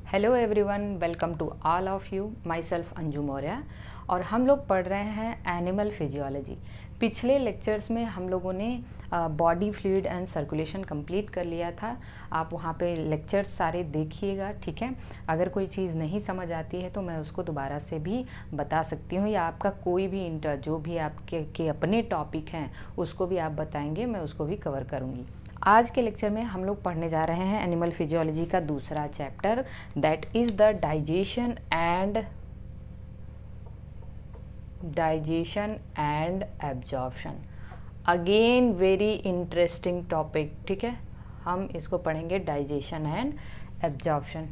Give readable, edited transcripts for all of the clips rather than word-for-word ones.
Hello everyone, welcome to all of you. Myself Anju Maurya और हम लोग पढ़ रहे हैं एनिमल फिजियोलॉजी। पिछले लेक्चर्स में हम लोगों ने body fluid and circulation complete कर लिया था। आप वहाँ पे लेक्चर्स सारे देखिएगा, ठीक है। अगर कोई चीज़ नहीं समझ आती है तो मैं उसको दोबारा से भी बता सकती हूँ, या आपका कोई भी जो भी आपके अपने टॉपिक हैं उसको भी आप बताएंगे, मैं उसको भी कवर करूँगी। आज के लेक्चर में हम लोग पढ़ने जा रहे हैं एनिमल फिजियोलॉजी का दूसरा chapter, that is the digestion and absorption. Again very interesting topic, ठीक है। हम इसको पढ़ेंगे डाइजेशन एंड एब्जॉर्प्शन।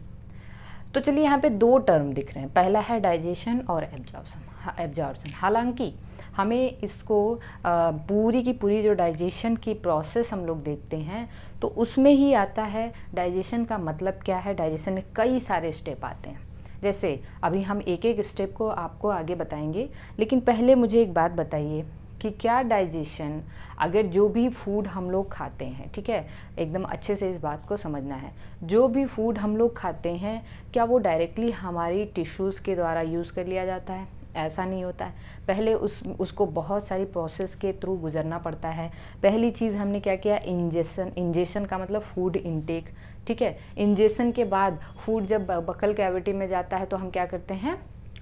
तो चलिए, यहाँ पे दो टर्म दिख रहे हैं, पहला है डाइजेशन और एब्जॉर्प्शन। हालांकि हमें इसको पूरी की पूरी जो डाइजेशन की प्रोसेस हम लोग देखते हैं तो उसमें ही आता है डाइजेशन का मतलब क्या है। डाइजेशन में कई सारे स्टेप आते हैं, जैसे अभी हम एक एक स्टेप को आपको आगे बताएंगे। लेकिन पहले मुझे एक बात बताइए कि क्या डाइजेशन, अगर जो भी फूड हम लोग खाते हैं, ठीक है, एकदम अच्छे से इस बात को समझना है, जो भी फूड हम लोग खाते हैं क्या वो डायरेक्टली हमारी टिश्यूज़ के द्वारा यूज़ कर लिया जाता है? ऐसा नहीं होता है। पहले उसको बहुत सारी प्रोसेस के थ्रू गुजरना पड़ता है। पहली चीज़ हमने क्या किया, इंजेशन का मतलब फूड इनटेक, ठीक है। इंजेशन के बाद फूड जब बकल कैविटी में जाता है तो हम क्या करते हैं,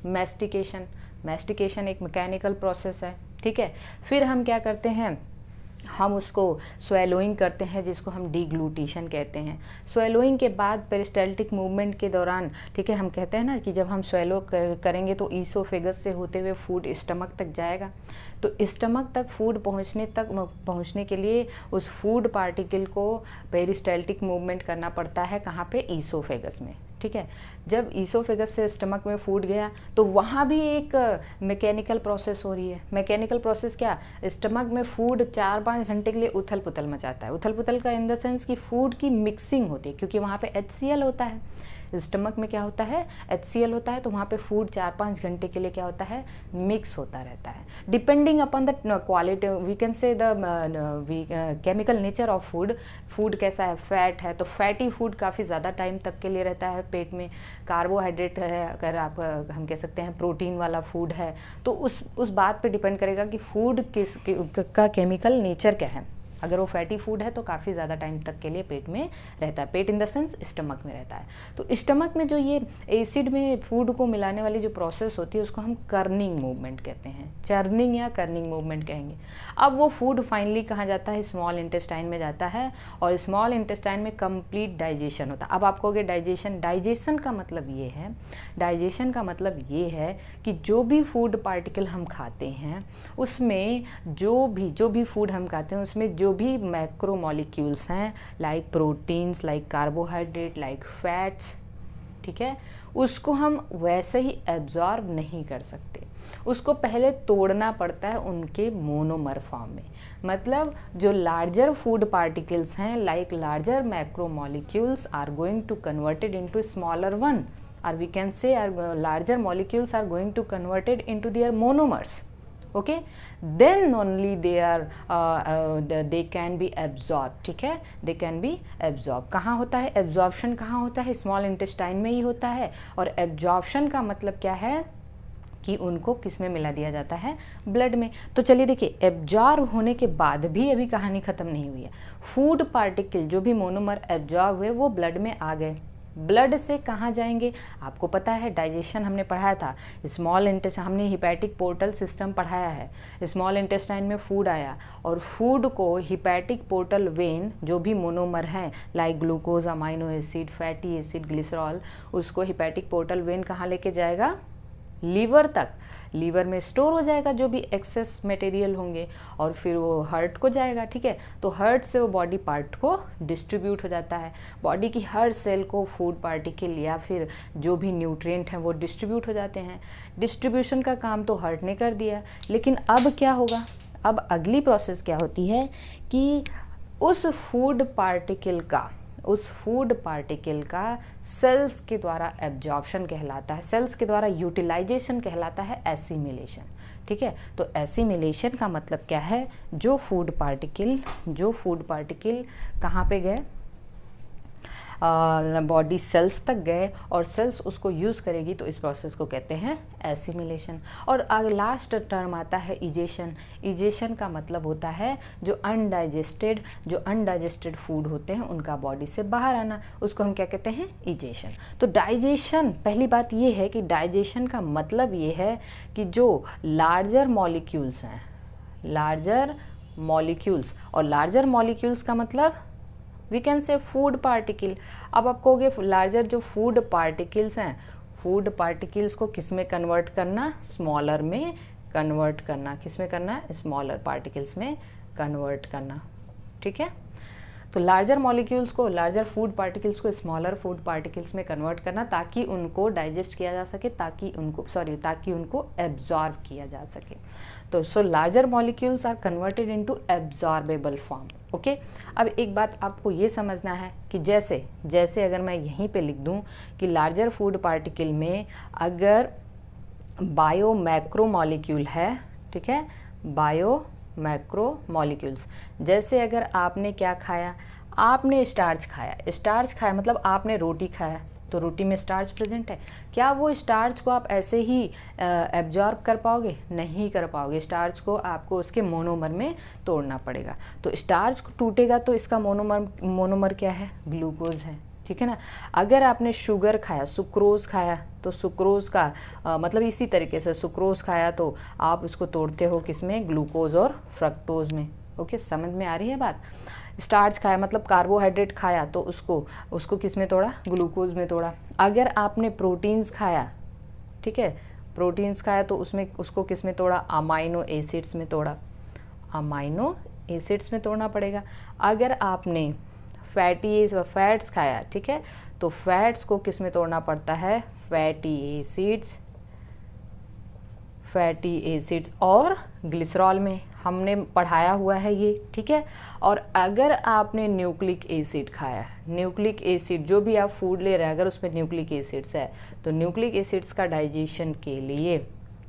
मैस्टिकेशन एक मैकेनिकल प्रोसेस है, ठीक है। फिर हम क्या करते हैं, हम उसको स्वेलोइंग करते हैं, जिसको हम डिग्लूटिशन कहते हैं। स्वेलोइंग के बाद पेरिस्टाल्टिक मूवमेंट के दौरान, ठीक है, हम कहते हैं ना कि जब हम स्वेलो करेंगे तो ईसोफेगस से होते हुए फूड स्टमक तक जाएगा। तो स्टमक तक फूड पहुंचने के लिए उस फूड पार्टिकल को पेरिस्टाल्टिक मूवमेंट करना पड़ता है, कहाँ पे, ईसोफेगस में, ठीक है। जब ईसोफेगस से स्टमक में फूड गया तो वहाँ भी एक मैकेनिकल प्रोसेस हो रही है। मैकेनिकल प्रोसेस क्या, स्टमक में फूड 4-5 घंटे के लिए उथल पुथल मचाता है। उथल पुथल का इन द सेंस कि फूड की मिक्सिंग होती है, क्योंकि वहाँ पे HCl होता है। स्टमक में क्या होता है, HCl होता है, तो वहाँ पे फूड 4-5 घंटे के लिए क्या होता है, मिक्स होता रहता है। Depending upon the quality, we can say the chemical nature of food कैसा है, फैट है तो फैटी फूड काफ़ी ज़्यादा टाइम तक के लिए रहता है पेट में। कार्बोहाइड्रेट है, अगर आप हम कह सकते हैं प्रोटीन वाला फूड है, तो उस बात पे डिपेंड करेगा कि फूड का केमिकल नेचर क्या है। अगर वो फैटी फूड है तो काफ़ी ज़्यादा टाइम तक के लिए पेट में रहता है, पेट इन द सेंस स्टमक में रहता है। तो स्टमक में जो ये एसिड में फूड को मिलाने वाली जो प्रोसेस होती है उसको हम कर्निंग मूवमेंट कहते हैं, चर्निंग या कर्निंग मूवमेंट कहेंगे। अब वो फूड फाइनली कहाँ जाता है, स्मॉल इंटेस्टाइन में जाता है, और स्मॉल इंटेस्टाइन में कंप्लीट डाइजेशन होता है। अब आप कहोगे डाइजेशन का मतलब ये है, डाइजेशन का मतलब ये है कि जो भी फूड पार्टिकल हम खाते हैं उसमें जो भी फूड हम खाते हैं उसमें जो भी मैक्रो मॉलिक्यूल्स हैं, like proteins, like carbohydrate, like fats, ठीक है, उसको हम वैसे ही एब्जॉर्ब नहीं कर सकते। उसको पहले तोड़ना पड़ता है उनके मोनोमर फॉर्म में। मतलब जो लार्जर फूड पार्टिकल्स हैं, like larger macro molecules are going to converted into smaller one, और we can say larger molecules are going to converted into their monomers, okay, then only they can be absorbed, ठीक है, they can be absorbed। कहाँ होता है absorption, कहाँ होता है, small intestine में ही होता है। और एब्जॉर्प्शन का मतलब क्या है कि उनको किस में मिला दिया जाता है, ब्लड में। तो चलिए देखिए, एब्जॉर्ब होने के बाद भी अभी कहानी ख़त्म नहीं हुई है। फूड पार्टिकल जो भी मोनोमर एब्जॉर्ब हुए वो ब्लड में आ गए। ब्लड से कहाँ जाएंगे, आपको पता है, डाइजेशन हमने पढ़ाया था, स्मॉल इंटेस्टाइन, हमने हिपैटिक पोर्टल सिस्टम पढ़ाया है। स्मॉल इंटेस्टाइन में फूड आया और फूड को हिपैटिक पोर्टल वेन, जो भी मोनोमर हैं like glucose, amino acid, fatty acid, glycerol, उसको हिपैटिक पोर्टल वेन कहाँ लेके जाएगा, लीवर तक। लीवर में स्टोर हो जाएगा जो भी एक्सेस मटेरियल होंगे, और फिर वो हार्ट को जाएगा, ठीक है। तो हार्ट से वो बॉडी पार्ट को डिस्ट्रीब्यूट हो जाता है। बॉडी की हर सेल को फूड पार्टिकल या फिर जो भी न्यूट्रिएंट हैं वो डिस्ट्रीब्यूट हो जाते हैं। डिस्ट्रीब्यूशन का काम तो हार्ट ने कर दिया, लेकिन अब क्या होगा, अब अगली प्रोसेस क्या होती है कि उस फूड पार्टिकल का सेल्स के द्वारा एब्जॉर्प्शन कहलाता है, सेल्स के द्वारा यूटिलाइजेशन कहलाता है एसिमिलेशन, ठीक है। तो एसिमिलेशन का मतलब क्या है, जो फूड पार्टिकल कहाँ पे गए, बॉडी सेल्स तक गए और सेल्स उसको यूज़ करेगी, तो इस प्रोसेस को कहते हैं एसिमिलेशन। और लास्ट टर्म आता है इजेशन। इजेशन का मतलब होता है जो अनडाइजेस्टेड फूड होते हैं उनका बॉडी से बाहर आना, उसको हम क्या कहते हैं, इजेशन। तो डाइजेशन, पहली बात ये है कि डाइजेशन का मतलब ये है कि जो लार्जर मॉलिक्यूल्स हैं, लार्जर मॉलिक्यूल्स, और लार्जर मॉलिक्यूल्स का मतलब we can say food particle. अब आप कहोगे लार्जर जो फूड पार्टिकल्स हैं, फूड पार्टिकल्स को किस में कन्वर्ट करना, स्मॉलर में कन्वर्ट करना। किस में करना, स्मॉलर पार्टिकल्स में कन्वर्ट करना, ठीक है। तो लार्जर मॉलिक्यूल्स को, लार्जर फूड पार्टिकल्स को स्मॉलर फूड पार्टिकल्स में कन्वर्ट करना ताकि उनको डाइजेस्ट किया जा सके, ताकि उनको एब्जॉर्ब किया जा सके। तो so larger molecules are converted into absorbable form. Okay, अब एक बात आपको ये समझना है कि जैसे अगर मैं यहीं पे लिख दूं कि लार्जर फूड पार्टिकल में अगर बायो मैक्रो मॉलिक्यूल है, ठीक है, बायो मैक्रो मॉलिक्यूल्स, जैसे अगर आपने क्या खाया, आपने स्टार्च खाया मतलब आपने रोटी खाया, तो रोटी में स्टार्च प्रेजेंट है। क्या वो स्टार्च को आप ऐसे ही एब्जॉर्ब कर पाओगे? नहीं कर पाओगे। स्टार्च को आपको उसके मोनोमर में तोड़ना पड़ेगा। तो स्टार्च टूटेगा तो इसका मोनोमर क्या है, ग्लूकोज है, ठीक है ना। अगर आपने शुगर खाया, सुक्रोज खाया, तो सुक्रोज का मतलब इसी तरीके से सुक्रोज खाया तो आप उसको तोड़ते हो किसमें, ग्लूकोज और फ्रक्टोज में। ओके, समझ में आ रही है बात। स्टार्च खाया मतलब कार्बोहाइड्रेट खाया तो उसको किस में तोड़ा, ग्लूकोज में तोड़ा। अगर आपने प्रोटीन्स खाया, ठीक है, प्रोटीन्स खाया तो उसको किस में तोड़ा, अमाइनो एसिड्स में तोड़ा, अमाइनो एसिड्स में तोड़ना पड़ेगा। अगर आपने फैट्स खाया, ठीक है, तो फैट्स को किस में तोड़ना पड़ता है, फैटी एसिड्स और ग्लिसरॉल में। हमने पढ़ाया हुआ है ये, ठीक है। और अगर आपने न्यूक्लिक एसिड खाया, न्यूक्लिक एसिड जो भी आप फूड ले रहे हैं अगर उसमें न्यूक्लिक एसिड्स है, तो न्यूक्लिक एसिड्स का डाइजेशन के लिए,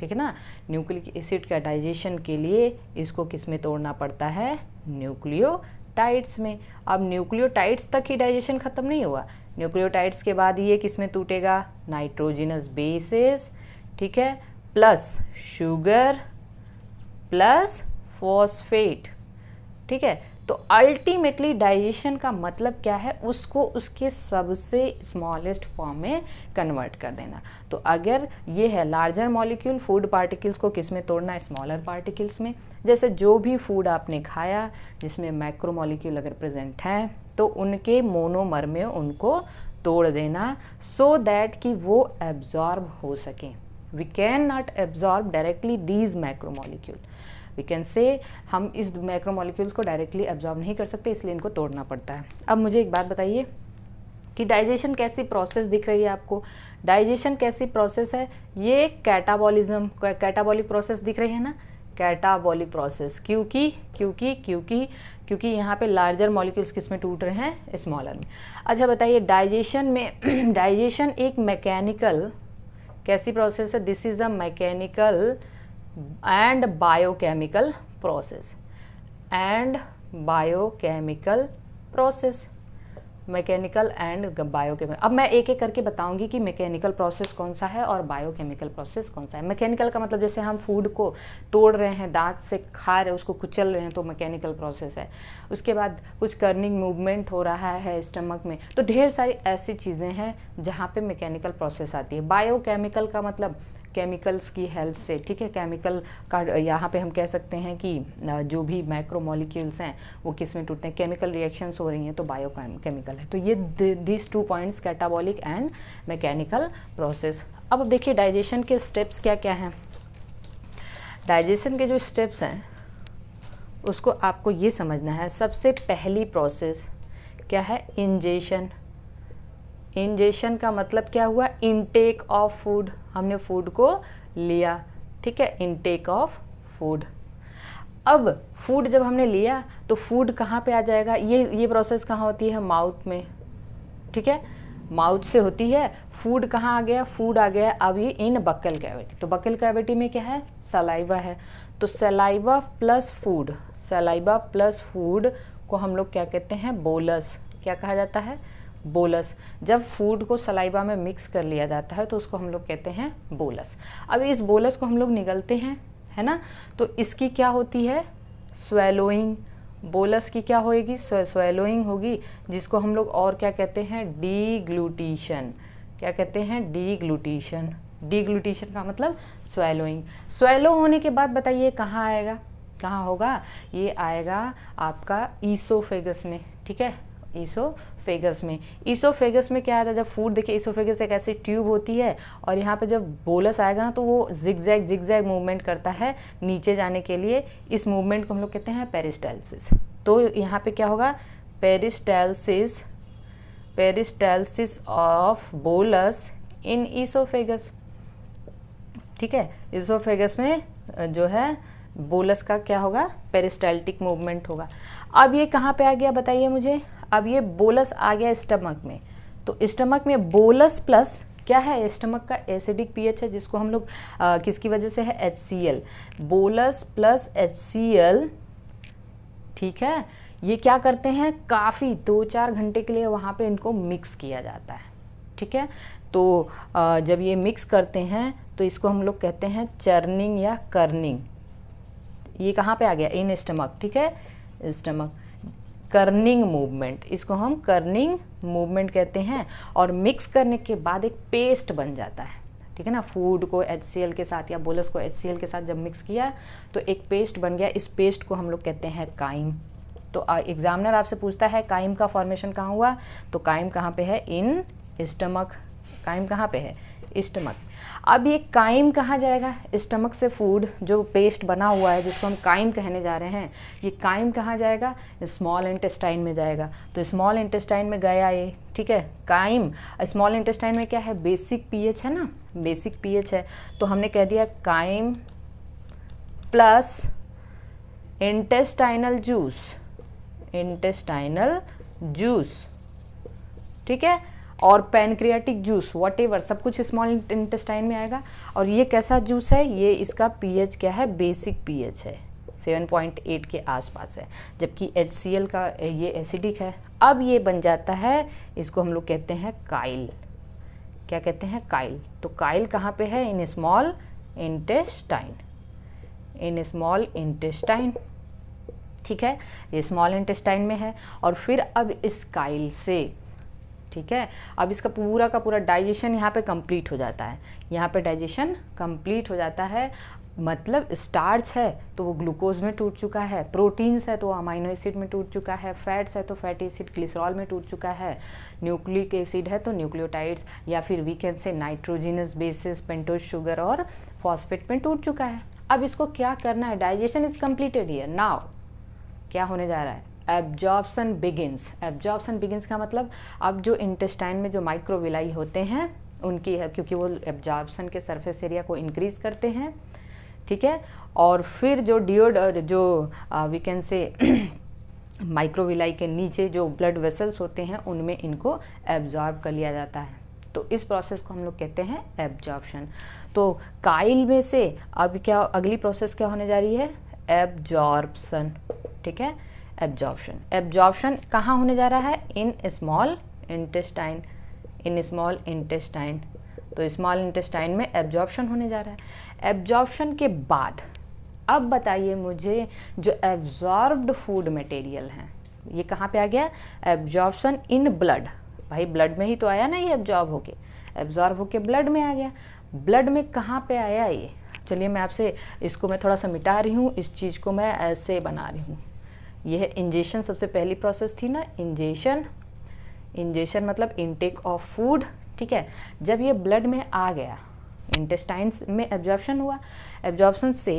ठीक है ना, न्यूक्लिक एसिड का डाइजेशन के लिए इसको किस में तोड़ना पड़ता है, न्यूक्लियोटाइड्स में। अब न्यूक्लियोटाइड्स तक ही डाइजेशन ख़त्म नहीं हुआ, न्यूक्लियोटाइड्स के बाद ये किस में टूटेगा, नाइट्रोजनस बेसेस, ठीक है, प्लस शुगर प्लस फॉस्फेट, ठीक है। तो अल्टीमेटली डाइजेशन का मतलब क्या है, उसको उसके सबसे स्मॉलेस्ट फॉर्म में कन्वर्ट कर देना। तो अगर ये है लार्जर मॉलिक्यूल फूड पार्टिकल्स को किस में तोड़ना है, स्मॉलर पार्टिकल्स में। जैसे जो भी फूड आपने खाया जिसमें मैक्रो मॉलिक्यूल अगर प्रेजेंट हैं तो उनके मोनोमर में उनको तोड़ देना, सो दैट कि वो एब्जॉर्ब हो सकें। We can not absorb directly these macromolecule, we can say हम इस मैक्रो मॉलिक्यूल्स को डायरेक्टली एब्जॉर्ब नहीं कर सकते, इसलिए इनको तोड़ना पड़ता है। अब मुझे एक बात बताइए कि डाइजेशन कैसी प्रोसेस दिख रही है आपको, डाइजेशन कैसी प्रोसेस है, ये कैटाबॉलिज्म, कैटाबॉलिक प्रोसेस दिख रही है ना, कैटाबॉलिक प्रोसेस। क्योंकि यहाँ पे लार्जर मॉलिक्यूल्स किस में टूट रहे हैं, स्मॉलर में। अच्छा बताइए, डाइजेशन में डाइजेशन एक मैकेनिकल कैसी प्रोसेस है, this is a mechanical and biochemical process, mechanical and biochemical. अब मैं एक एक करके बताऊंगी कि मैकेनिकल प्रोसेस कौन सा है और बायोकेमिकल प्रोसेस कौन सा है। मैकेनिकल का मतलब जैसे हम फूड को तोड़ रहे हैं, दांत से खा रहे हैं, उसको कुचल रहे हैं, तो मैकेनिकल प्रोसेस है। उसके बाद कुछ कर्निंग मूवमेंट हो रहा है स्टमक में, तो ढेर सारी ऐसी चीज़ें हैं जहाँ पे मैकेनिकल प्रोसेस आती है। बायोकेमिकल का मतलब केमिकल्स की हेल्प से, ठीक है, केमिकल का यहाँ पे हम कह सकते हैं कि जो भी मैक्रो मॉलिक्यूल्स हैं वो किस में टूटते हैं, केमिकल रिएक्शंस हो रही हैं तो बायोकेमिकल है। तो ये this 2 points, catabolic and mechanical process. अब देखिए डाइजेशन के स्टेप्स क्या क्या हैं। डाइजेशन के जो स्टेप्स हैं उसको आपको ये समझना है। सबसे पहली प्रोसेस क्या है, इंजेशन। इंजेशन का मतलब क्या हुआ, इनटेक ऑफ फूड, हमने फूड को लिया, ठीक है, इनटेक ऑफ फूड। अब फूड जब हमने लिया तो फूड कहाँ पे आ जाएगा, ये प्रोसेस कहाँ होती है, माउथ में, ठीक है, माउथ से होती है। फूड कहाँ आ गया, फूड आ गया अब ये इन बक्कल कैविटी। तो बक्कल कैविटी में क्या है, सलाइवा है। तो सलाइवा प्लस फूड को हम लोग क्या कहते हैं, बोलस। क्या कहा जाता है, बोलस। जब फूड को सलाइवा में मिक्स कर लिया जाता है तो उसको हम लोग कहते हैं बोलस। अब इस बोलस को हम लोग निगलते हैं, है ना, तो इसकी क्या होती है, स्वेलोइंग। बोलस की क्या होएगी, स्वेलोइंग होगी, जिसको हम लोग और क्या कहते हैं, डीग्लूटिशन। क्या कहते हैं, डीग्लूटिशन। डीग्लूटिशन का मतलब स्वेलोइंग। स्वेलो होने के बाद बताइए कहाँ आएगा, कहाँ होगा, ये आएगा आपका ईसोफेगस में, ठीक है, ईसोफेगस में। ईसोफेगस में क्या आता है, जब फूड, देखिए ईसोफेगस एक ऐसी ट्यूब होती है और यहाँ पे जब बोलस आएगा ना तो वो जिगजैग मूवमेंट करता है नीचे जाने के लिए। इस मूवमेंट को हम लोग कहते हैं पेरिस्टाल्सिस। तो यहाँ पे क्या होगा, peristalsis of bolus in oesophagus, ठीक है। ईसोफेगस में जो है बोलस का क्या होगा, पेरिस्टाल्टिक मूवमेंट होगा। अब ये कहाँ पे आ गया बताइए मुझे, अब ये बोलस आ गया स्टमक में। तो स्टमक में बोलस प्लस क्या है, स्टमक का एसिडिक पीएच है, जिसको हम लोग किसकी वजह से है, HCl। बोलस प्लस HCl, ठीक है, ये क्या करते हैं, काफ़ी 2-4 घंटे के लिए वहाँ पे इनको मिक्स किया जाता है, ठीक है। तो जब ये मिक्स करते हैं तो इसको हम लोग कहते हैं चर्निंग या कर्निंग। ये कहाँ पे आ गया, इन स्टमक, ठीक है, स्टमक। कर्निंग मूवमेंट, इसको हम कर्निंग मूवमेंट कहते हैं। और मिक्स करने के बाद एक पेस्ट बन जाता है, ठीक है ना। फूड को HCl के साथ या बोलस को HCl के साथ जब मिक्स किया तो एक पेस्ट बन गया। इस पेस्ट को हम लोग कहते हैं काइम। तो एग्जामिनर आपसे पूछता है काइम का फॉर्मेशन कहाँ हुआ, तो काइम कहाँ पे है, इन स्टमक। काइम कहाँ पे है, स्टमक। अब ये काइम कहाँ जाएगा, स्टमक से फूड जो पेस्ट बना हुआ है जिसको हम काइम कहने जा रहे हैं, ये काइम कहाँ जाएगा, स्मॉल इंटेस्टाइन में जाएगा। तो स्मॉल इंटेस्टाइन में गया ये, ठीक है, काइम। स्मॉल इंटेस्टाइन में क्या है, बेसिक पीएच है ना, बेसिक पीएच है। तो हमने कह दिया chyme plus intestinal juice, intestinal juice, ठीक है, और पैनक्रियाटिक जूस, व्हाटएवर, सब कुछ स्मॉल इंटेस्टाइन में आएगा। और ये कैसा जूस है, ये इसका पीएच क्या है, बेसिक पीएच है, 7.8 के आसपास है, जबकि HCl का ये एसिडिक है। अब ये बन जाता है, इसको हम लोग कहते हैं काइल। क्या कहते हैं, काइल। तो काइल कहाँ पे है, in small intestine, in small intestine, ठीक है, ये स्मॉल इंटेस्टाइन में है। और फिर अब इस काइल से, ठीक है, अब इसका पूरा का पूरा डाइजेशन यहाँ पे कंप्लीट हो जाता है, यहाँ पे डाइजेशन कंप्लीट हो जाता है। मतलब स्टार्च है तो वो ग्लूकोज में टूट चुका है, प्रोटीन्स है तो अमाइनो एसिड में टूट चुका है, फैट्स है तो फैटी एसिड ग्लिसरॉल में टूट चुका है, न्यूक्लिक एसिड है तो न्यूक्लियोटाइड्स या फिर we can say nitrogenous bases, pentose sugar और फॉस्फेट में टूट चुका है। अब इसको क्या करना है, digestion is completed here. Now क्या होने जा रहा है, एब्जॉर्प्शन बिगिंस। एब्जॉर्प्शन बिगिंस का मतलब अब जो इंटेस्टाइन में जो माइक्रोविलाई होते हैं उनकी है, क्योंकि वो एब्जॉर्प्शन के सरफेस एरिया को इंक्रीज करते हैं, ठीक है। और फिर जो जो वी कैन से माइक्रोविलाई के नीचे जो ब्लड वेसल्स होते हैं उनमें इनको एब्जॉर्ब कर लिया जाता है। तो इस प्रोसेस को हम लोग कहते हैं एब्जॉर्प्शन। तो काइल में से अब क्या अगली प्रोसेस क्या होने जा रही है, एब्जॉर्प्शन, ठीक है, एब्जॉर्प्शन। एब्जॉर्प्शन कहाँ होने जा रहा है, in small intestine, in small intestine. तो स्मॉल इंटेस्टाइन में एब्जॉर्प्शन होने जा रहा है। एब्जॉर्प्शन के बाद अब बताइए मुझे, जो एब्जॉर्ब्ड फूड मटेरियल हैं ये कहाँ पे आ गया, एब्जॉर्प्शन इन ब्लड। भाई ब्लड में ही तो आया ना ये, एब्जॉर्ब होके ब्लड में आ गया। ब्लड में कहाँ पे आया ये, चलिए मैं आपसे इसको मैं थोड़ा सा मिटा रही हूँ, इस चीज़ को मैं ऐसे बना रही हूँ। यह है इंजेशन, सबसे पहली प्रोसेस थी ना इंजेशन। इंजेशन मतलब इनटेक ऑफ फूड, ठीक है। जब ये ब्लड में आ गया, इंटेस्टाइन में एब्जॉर्प्शन हुआ, एब्जॉर्प्शन से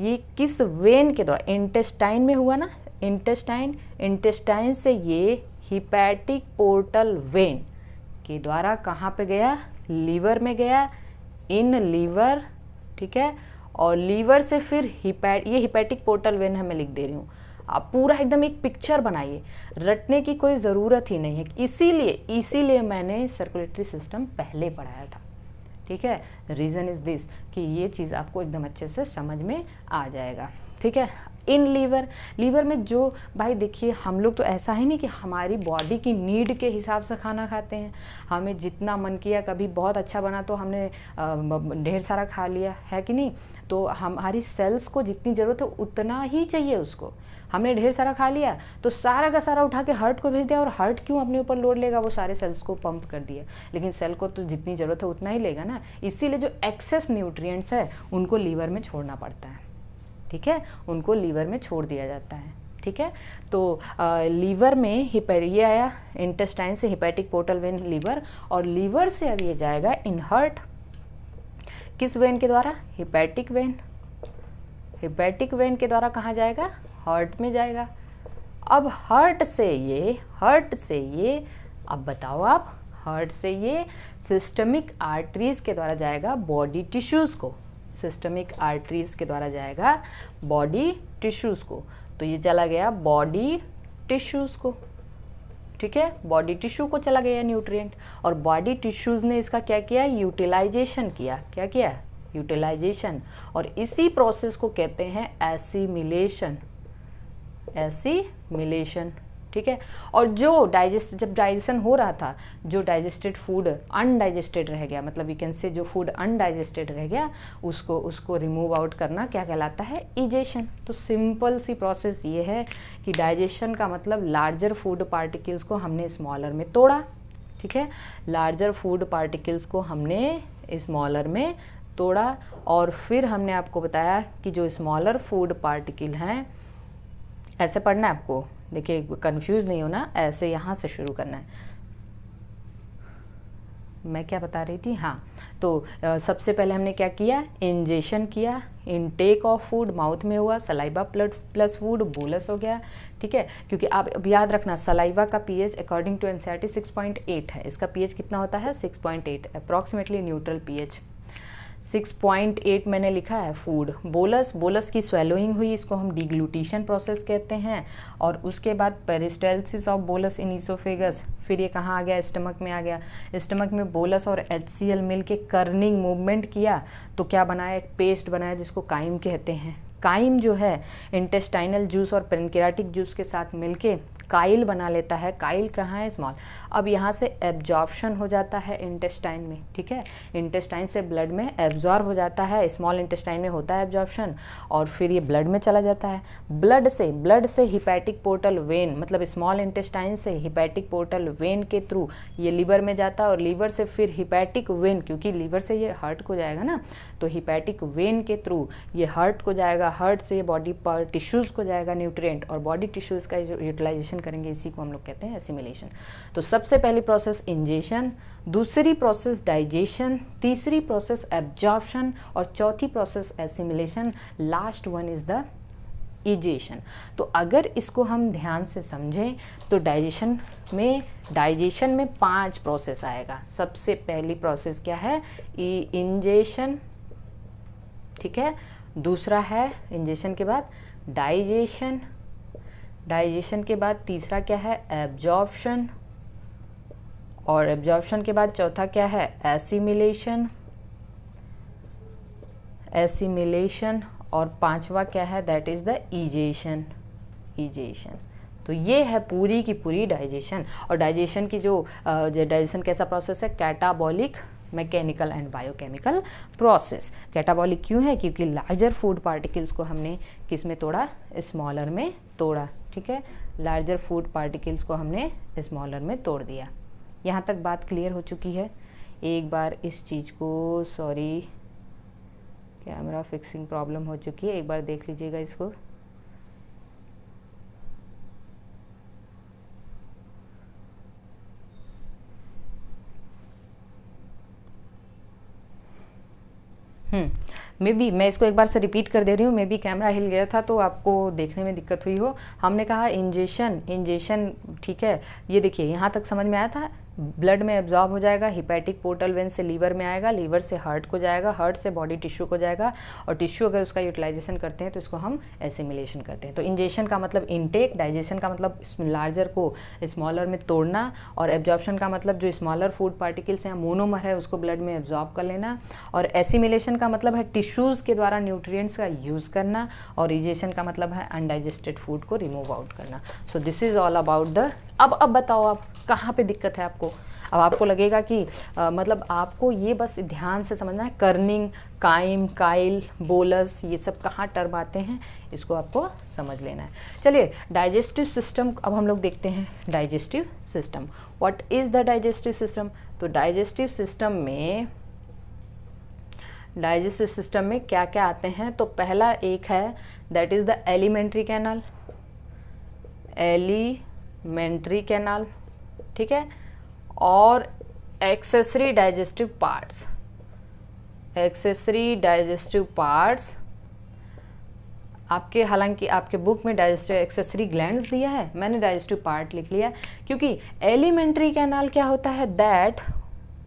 ये किस वेन के द्वारा, इंटेस्टाइन में हुआ ना, इंटेस्टाइन से ये हिपैटिक पोर्टल वेन के द्वारा कहाँ पे गया, लीवर में गया, इन लीवर, ठीक है। और लीवर से फिर ये हिपैटिक पोर्टल वेन है, मैं लिख दे रही हूँ, आप पूरा एकदम एक पिक्चर बनाइए, रटने की कोई ज़रूरत ही नहीं है। इसीलिए मैंने सर्कुलेटरी सिस्टम पहले पढ़ाया था, ठीक है। रीज़न इज़ दिस कि ये चीज़ आपको एकदम अच्छे से समझ में आ जाएगा, ठीक है। In liver. लीवर में जो भाई देखिए हम लोग तो ऐसा है नहीं कि हमारी बॉडी की नीड के हिसाब से खाना खाते हैं, हमें जितना मन किया, कभी बहुत अच्छा बना तो हमने ढेर सारा खा लिया, है कि नहीं। तो हमारी सेल्स को जितनी ज़रूरत है उतना ही चाहिए उसको। हमने ढेर सारा खा लिया तो सारा का सारा उठा के हार्ट को भेज दिया, और हार्ट क्यों अपने ऊपर लोड लेगा, वो सारे सेल्स को पंप कर दिया। लेकिन सेल को तो जितनी ज़रूरत है उतना ही लेगा ना, इसीलिए जो एक्सेस न्यूट्रिएंट्स है उनको लीवर में छोड़ना पड़ता है, ठीक है, उनको लीवर में छोड़ दिया जाता है, ठीक है। तो लीवर में ये आया इंटेस्टाइन से हिपैटिक पोर्टल वेन लीवर, और लीवर से अब ये जाएगा इन हार्ट, किस वेन के द्वारा, हिपैटिक वेन। हिपैटिक वेन के द्वारा कहाँ जाएगा, हार्ट में जाएगा। अब हार्ट से ये अब बताओ आप, हार्ट से ये सिस्टमिक आर्टरीज के द्वारा जाएगा बॉडी टिश्यूज़ को, सिस्टमिक आर्टरीज के द्वारा जाएगा बॉडी टिश्यूज़ को। तो ये चला गया बॉडी टिश्यूज़ को, ठीक है, बॉडी टिश्यू को चला गया न्यूट्रिएंट, और बॉडी टिश्यूज़ ने इसका क्या किया, यूटिलाइजेशन किया। क्या किया, यूटिलाइजेशन, और इसी प्रोसेस को कहते हैं एसिमिलेशन, एसिमिलेशन, ठीक है। और जो जब डाइजेशन हो रहा था, जो डाइजेस्टेड फूड अनडाइजेस्टेड रह गया, मतलब यू कैन से जो फूड अनडाइजेस्टेड रह गया उसको रिमूव आउट करना क्या कहलाता है, इजेशन। तो सिंपल सी प्रोसेस ये है कि डाइजेशन का मतलब लार्जर फूड पार्टिकल्स को हमने स्मॉलर में तोड़ा, ठीक है, लार्जर फूड पार्टिकल्स को हमने स्मॉलर में तोड़ा, और फिर हमने आपको बताया कि जो स्मॉलर फूड पार्टिकल हैं, ऐसे पढ़ना है आपको, देखिए कंफ्यूज नहीं होना, ऐसे यहाँ से शुरू करना है। मैं क्या बता रही थी, हाँ, तो सबसे पहले हमने क्या किया, इंजेशन किया, इनटेक ऑफ फूड माउथ में हुआ, सलाइवा प्लस फूड बोलस हो गया, ठीक है। क्योंकि आप अब याद रखना, सलाइवा का पीएच अकॉर्डिंग टू एनसीईआरटी 6.8 है, इसका पीएच कितना होता है, 6.8, अप्रॉक्सीमेटली न्यूट्रल पीएच 6.8 मैंने लिखा है। फूड बोलस की स्वेलोइंग हुई, इसको हम डिग्लूटिशन प्रोसेस कहते हैं, और उसके बाद peristalsis of bolus in oesophagus, फिर ये कहाँ आ गया, स्टमक में आ गया। स्टमक में बोलस और HCl मिल के कर्निंग मूवमेंट किया तो क्या बनाया, एक पेस्ट बनाया जिसको काइम कहते हैं। काइम जो है इंटेस्टाइनल जूस और पेनक्रियाटिक जूस के साथ मिलके काइल बना लेता है। काइल कहाँ है, स्मॉल। अब यहाँ से एब्जॉर्प्शन हो जाता है इंटेस्टाइन में, ठीक है, इंटेस्टाइन से ब्लड में एब्जॉर्ब हो जाता है, स्मॉल इंटेस्टाइन में होता है एब्जॉर्प्शन, और फिर ये ब्लड में चला जाता है। ब्लड से हिपैटिक पोर्टल वेन, मतलब स्मॉल इंटेस्टाइन से हिपैटिक पोर्टल वेन के थ्रू ये लीवर में जाता है, और लीवर से फिर हिपैटिक वेन, क्योंकि लीवर से ये हार्ट को जाएगा ना, तो हिपैटिक वेन के थ्रू ये हार्ट को जाएगा, हार्ट से ये बॉडी टिश्यूज़ को जाएगा न्यूट्रिएंट, और बॉडी टिश्यूज़ का यूटिलाइजेशन करेंगे, इसी को हम लोग कहते हैं एसिमिलेशन। तो सबसे पहली प्रोसेस इंजेशन, दूसरी प्रोसेस डाइजेशन, तीसरी प्रोसेस एब्जॉर्प्शन, और चौथी process assimilation, last one is the egestion. तो अगर इसको हम ध्यान से समझें तो डाइजेशन में 5 प्रोसेस आएगा। सबसे पहली प्रोसेस क्या है, इंजेशन, ठीक है, दूसरा है इंजेशन के बाद डाइजेशन, डाइजेशन के बाद तीसरा क्या है, एब्जॉर्प्शन, और एब्जॉर्प्शन के बाद चौथा क्या है, एसिमिलेशन, और पांचवा क्या है, दैट इज द इजेशन। तो ये है पूरी की पूरी डाइजेशन। और डाइजेशन की जो डाइजेशन कैसा प्रोसेस है, catabolic, mechanical and biochemical process. Catabolic क्यों है, क्योंकि लार्जर फूड पार्टिकल्स को हमने किस में तोड़ा, स्मॉलर में तोड़ा, ठीक है, लार्जर फूड पार्टिकल्स को हमने स्मॉलर में तोड़ दिया। यहाँ तक बात क्लियर हो चुकी है। एक बार इस चीज़ को, सॉरी कैमरा फिक्सिंग प्रॉब्लम हो चुकी है, एक बार देख लीजिएगा इसको। मे बी मैं इसको एक बार से रिपीट कर दे रही हूँ, मे बी कैमरा हिल गया था तो आपको देखने में दिक्कत हुई हो। हमने कहा इंजेशन, ठीक है, ये देखिए यहाँ तक समझ में आया था। ब्लड में एब्जॉर्ब हो जाएगा, हिपैटिक पोर्टल वेन से लीवर में आएगा, लीवर से हार्ट को जाएगा, हार्ट से बॉडी टिश्यू को जाएगा, और टिश्यू अगर उसका यूटिलाइजेशन करते हैं तो इसको हम एसिमिलेशन करते हैं। तो इंजेशन का मतलब इनटेक, डाइजेशन का मतलब लार्जर को स्मॉलर में तोड़ना, और एब्जॉर्प्शन का मतलब जो स्मॉलर फूड पार्टिकल्स हैं, मोनोमर है, उसको ब्लड में एब्जॉर्ब कर लेना, और एसिमिलेशन का मतलब है टिश्यूज़ के द्वारा न्यूट्रिएंट्स का यूज़ करना, और इजेशन का मतलब है अनडाइजेस्टेड फूड को रिमूव आउट करना। सो this is all about the. अब बताओ आप कहाँ पे दिक्कत है आपको। अब आपको लगेगा कि मतलब आपको ये बस ध्यान से समझना है, कर्निंग, काइम, काइल, बोलस, ये सब कहाँ टर्म आते हैं, इसको आपको समझ लेना है। चलिए डाइजेस्टिव सिस्टम अब हम लोग देखते हैं। Digestive system, what is the digestive system. तो डाइजेस्टिव सिस्टम में क्या क्या आते हैं। तो पहला एक है that is the alimentary canal, alimentary canal, ठीक है, और accessory digestive parts. Accessory digestive parts आपके, हालांकि आपके बुक में डाइजेस्टिव एक्सेसरी ग्लैंड्स दिया है, मैंने डाइजेस्टिव पार्ट लिख लिया, क्योंकि एलिमेंट्री कैनाल क्या होता है,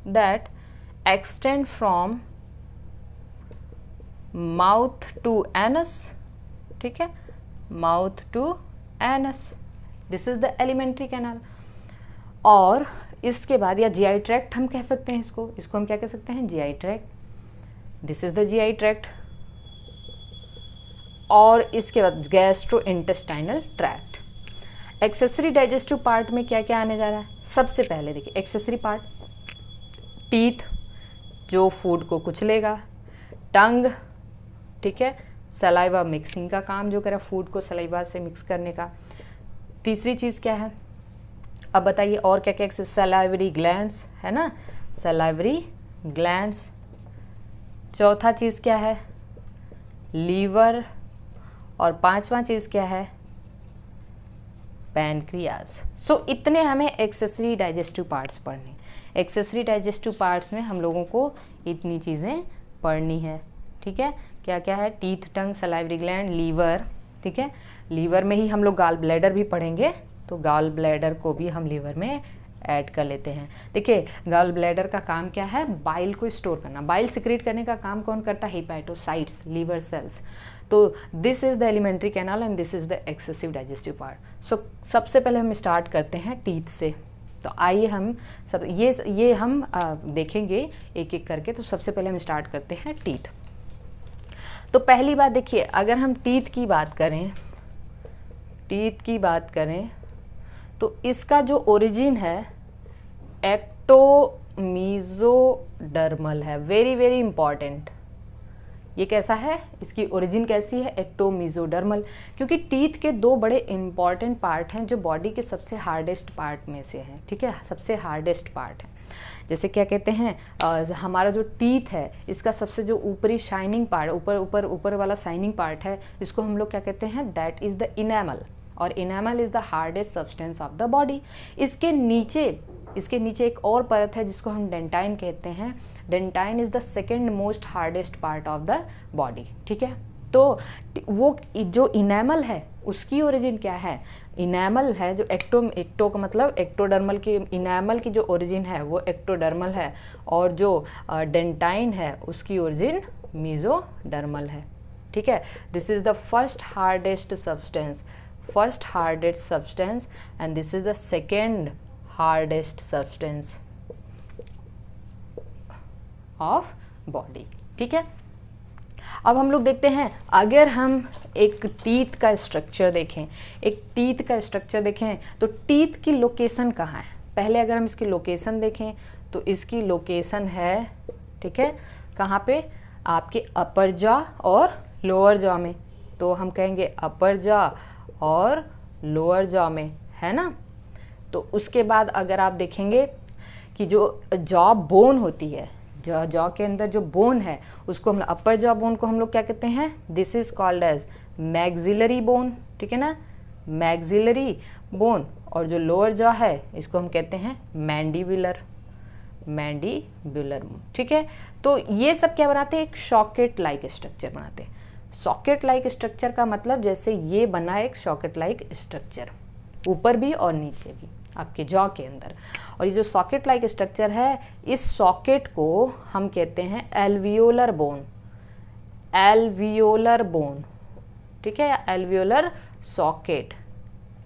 that extend from mouth to anus, ठीक है, mouth to anus, this is the alimentary canal. और इसके बाद, या जीआई ट्रैक्ट हम कह सकते हैं इसको हम क्या कह सकते हैं, GI tract, this is the GI tract. और इसके बाद gastro intestinal tract. Accessory digestive part में क्या क्या आने जा रहा है। सबसे पहले देखिए एक्सेसरी पार्ट, टीथ जो फूड को कुचलेगा, टंग, ठीक है, सलाइवा मिक्सिंग का काम जो करा, फूड को सलाइवा से मिक्स करने का। तीसरी चीज़ क्या है, अब बताइए और क्या क्या, सलाइवरी ग्लैंड्स है ना, सलाइवरी ग्लैंड्स। चौथा चीज़ क्या है, लीवर। और पांचवा चीज़ क्या है, पैनक्रियाज। सो इतने हमें एक्सेसरी डाइजेस्टिव पार्ट्स पढ़ने। एक्सेसरी डाइजेस्टिव पार्ट्स में हम लोगों को इतनी चीज़ें पढ़नी है, ठीक है। क्या क्या है, टीथ, टंग, सलाइवरी ग्लैंड, लीवर, ठीक है। लीवर में ही हम लोग गॉल ब्लैडर भी पढ़ेंगे, तो गॉल ब्लैडर को भी हम लीवर में ऐड कर लेते हैं। देखिए गॉल ब्लैडर का काम क्या है, बाइल को स्टोर करना। बाइल सिक्रीट करने का काम कौन करता है, हिपैटोसाइट्स, लीवर सेल्स। तो this is the alimentary canal and this is the excessive digestive part. So सबसे पहले हम स्टार्ट करते हैं टीथ से। तो आइए हम सब ये हम देखेंगे एक एक करके। तो सबसे पहले हम स्टार्ट करते हैं टीथ। तो पहली बात देखिए, अगर हम टीथ की बात करें तो इसका जो ओरिजिन है एक्टोमीजोडर्मल है। Very very important. ये कैसा है, इसकी ओरिजिन कैसी है, एक्टोमीजोडर्मल। क्योंकि टीथ के दो बड़े इंपॉर्टेंट पार्ट हैं जो बॉडी के सबसे हार्डेस्ट पार्ट में से हैं, ठीक है, सबसे हार्डेस्ट पार्ट है। जैसे क्या कहते हैं, हमारा जो टीथ है इसका सबसे जो ऊपरी शाइनिंग पार्ट, ऊपर वाला शाइनिंग पार्ट है, इसको हम लोग क्या कहते हैं, दैट इज द इनेमल। और enamel is the hardest substance of the body. इसके नीचे एक और परत है जिसको हम डेंटाइन कहते हैं। Dentine is the second most hardest part of the body, ठीक है। तो वो जो इनेमल है उसकी ओरिजिन क्या है, इनेमल है जो एक्टो का मतलब एक्टोडर्मल की, इनेमल की जो ओरिजिन है वो एक्टोडर्मल है, और जो डेंटाइन है उसकी ओरिजिन मीजोडर्मल है, ठीक है। This is the first hardest substance and this is the second hardest substance of body, ठीक है। अब हम लोग देखते हैं, अगर हम एक टीथ का स्ट्रक्चर देखें तो टीथ की लोकेशन कहाँ है। पहले अगर हम इसकी लोकेशन देखें तो इसकी लोकेशन है, ठीक है, कहाँ पे, आपके अपर जॉ और लोअर जॉ में। तो हम कहेंगे अपर जॉ और लोअर जॉ में, है ना। तो उसके बाद अगर आप देखेंगे कि जो जॉ बोन होती है, जॉ के अंदर जो बोन है उसको हम अपर जॉ बोन को हम लोग क्या कहते हैं, this is called as maxillary bone, ठीक है ना, मैक्सिलरी बोन। और जो लोअर जॉ है इसको हम कहते हैं मैंडिबुलर बोन, ठीक है। तो ये सब क्या बनाते हैं, एक सॉकेट लाइक स्ट्रक्चर बनाते हैं। सॉकेट लाइक स्ट्रक्चर का मतलब जैसे ये बना एक सॉकेट लाइक स्ट्रक्चर, ऊपर भी और नीचे भी, आपके जॉ के अंदर। और ये जो सॉकेट लाइक स्ट्रक्चर है, इस सॉकेट को हम कहते हैं एल्वियोलर बोन, एल्वियोलर बोन, ठीक है, या एल्वियोलर सॉकेट।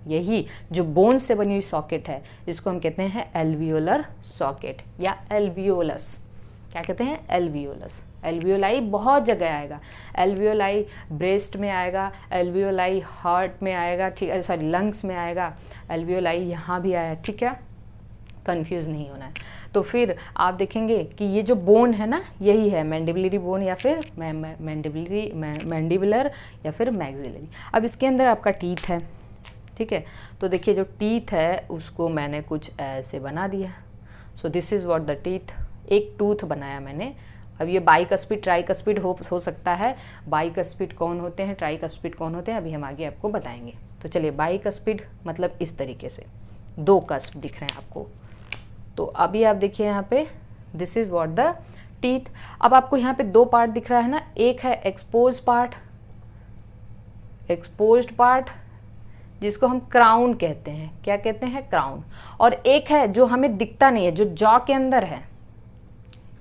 यही जो बोन से बनी हुई सॉकेट है इसको हम कहते हैं एल्वियोलर सॉकेट या एल्वियोलस। क्या कहते हैं? एल्वियोलस। एल्वियोलाई बहुत जगह आएगा, एल्वियोलाई ब्रेस्ट में आएगा, एल्वियोलाई हार्ट में आएगा, ठीक है, सॉरी लंग्स में आएगा, एल्वियोलाई यहाँ भी आया, ठीक है, कंफ्यूज नहीं होना है। तो फिर आप देखेंगे कि ये जो बोन है ना, यही है मैंडिबुलरी बोन या फिर मैंडिबुलर या फिर मैक्सिलरी। अब इसके अंदर आपका टीथ है, ठीक है। तो देखिए जो टीथ है उसको मैंने कुछ ऐसे बना दिया। सो this is what the teeth, एक टूथ बनाया मैंने। अब ये बाइकस्पिड ट्राइकस्पिड हो सकता है। बाइकस्पिड कौन होते हैं, ट्राइकस्पिड कौन होते हैं, अभी हम आगे आपको बताएंगे। तो चलिए, बाइकस्पिड मतलब इस तरीके से 2 कस्प दिख रहे हैं आपको। तो अभी आप देखिए यहाँ पे this is what the teeth. अब आपको यहाँ पे 2 पार्ट दिख रहा है ना, एक है एक्सपोज पार्ट, एक्सपोज्ड पार्ट जिसको हम क्राउन कहते हैं। क्या कहते हैं? क्राउन। और एक है जो हमें दिखता नहीं है, जो जॉ के अंदर है,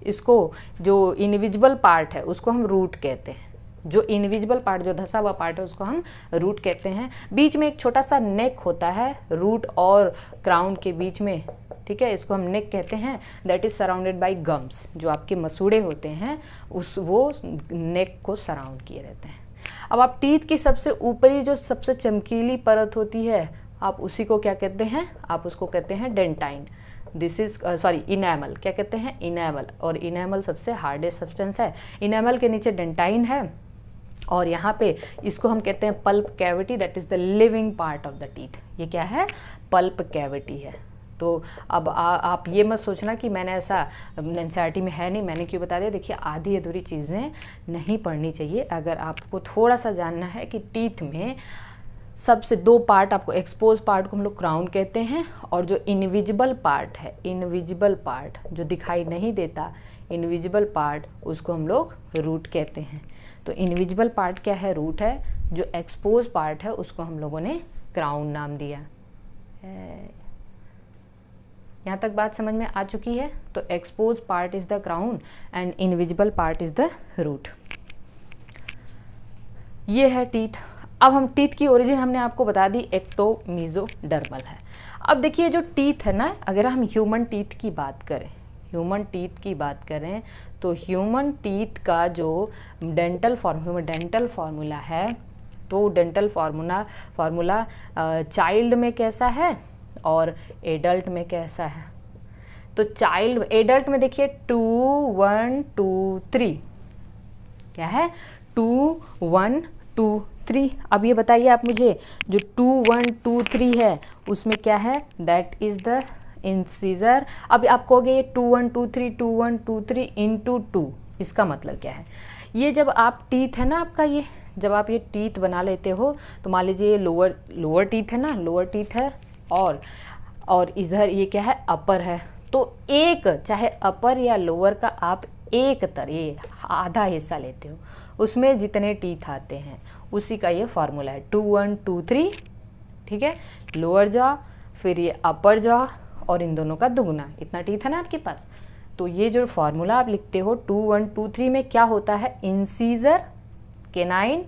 इसको जो इनविजिबल पार्ट है उसको हम रूट कहते हैं। जो इनविजिबल पार्ट, जो धसा हुआ पार्ट है उसको हम रूट कहते हैं। बीच में एक छोटा सा नेक होता है रूट और क्राउन के बीच में, ठीक है, इसको हम नेक कहते हैं। That is surrounded by gums. जो आपके मसूड़े होते हैं वो नेक को सराउंड किए रहते हैं। अब आप टीथ की सबसे ऊपरी जो सबसे चमकीली परत होती है, आप उसी को क्या कहते हैं? आप उसको कहते हैं dentine. This is sorry enamel. क्या कहते हैं? इनेमल। और इनेमल सबसे हार्डेस्ट सब्सटेंस है। इनेमल के नीचे डेंटाइन है और यहाँ पे इसको हम कहते हैं pulp cavity, that is the living part of the teeth. ये क्या है? पल्प कैविटी है। तो अब आप ये मत सोचना कि मैंने ऐसा एनसीईआरटी में है नहीं, मैंने क्यों बता दिया। देखिए, आधी अधूरी चीज़ें नहीं पढ़नी चाहिए। अगर आपको थोड़ा सा जानना है कि टीथ में सबसे 2 पार्ट, आपको एक्सपोज पार्ट को हम लोग क्राउन कहते हैं, और जो इनविजिबल पार्ट है, इनविजिबल पार्ट जो दिखाई नहीं देता, इनविजिबल पार्ट, उसको हम लोग रूट कहते हैं। तो इनविजिबल पार्ट क्या है? रूट है। जो एक्सपोज पार्ट है उसको हम लोगों ने क्राउन नाम दिया। यहाँ तक बात समझ में आ चुकी है? तो expose part is the crown and invisible part is the root. ये है टीथ। अब हम टीथ की ओरिजिन हमने आपको बता दी, एक्टोमीजोडर्मल है। अब देखिए जो टीथ है ना, अगर हम ह्यूमन टीथ की बात करें, ह्यूमन टीथ की बात करें तो ह्यूमन टीथ का जो डेंटल फार्मूला है, तो डेंटल फार्मूला चाइल्ड में कैसा है और एडल्ट में कैसा है? तो एडल्ट में देखिए 2 1 2 3, क्या है? 2 1 2 3। अब ये बताइए आप मुझे, जो 2 1 2 3 है उसमें क्या है? That is the incisor. अब आप कहोगे ये 2 1 2 3 2 1 2 3 इंटू 2, इसका मतलब क्या है? ये जब आप टीथ है ना आपका, ये जब आप ये टीथ बना लेते हो तो मान लीजिए ये लोअर टीथ है ना, लोअर टीथ है और इधर ये क्या है? अपर है। तो एक, चाहे अपर या लोअर का, आप एक ये आधा हिस्सा लेते हो, उसमें जितने टीथ आते हैं उसी का ये फार्मूला है 2 1 2 3, ठीक है। लोअर जॉ, फिर ये अपर जॉ, और इन दोनों का दुगुना, इतना टीथ है ना आपके पास। तो ये जो फार्मूला आप लिखते हो 2 1 2 3 में क्या होता है? Incisor, canine,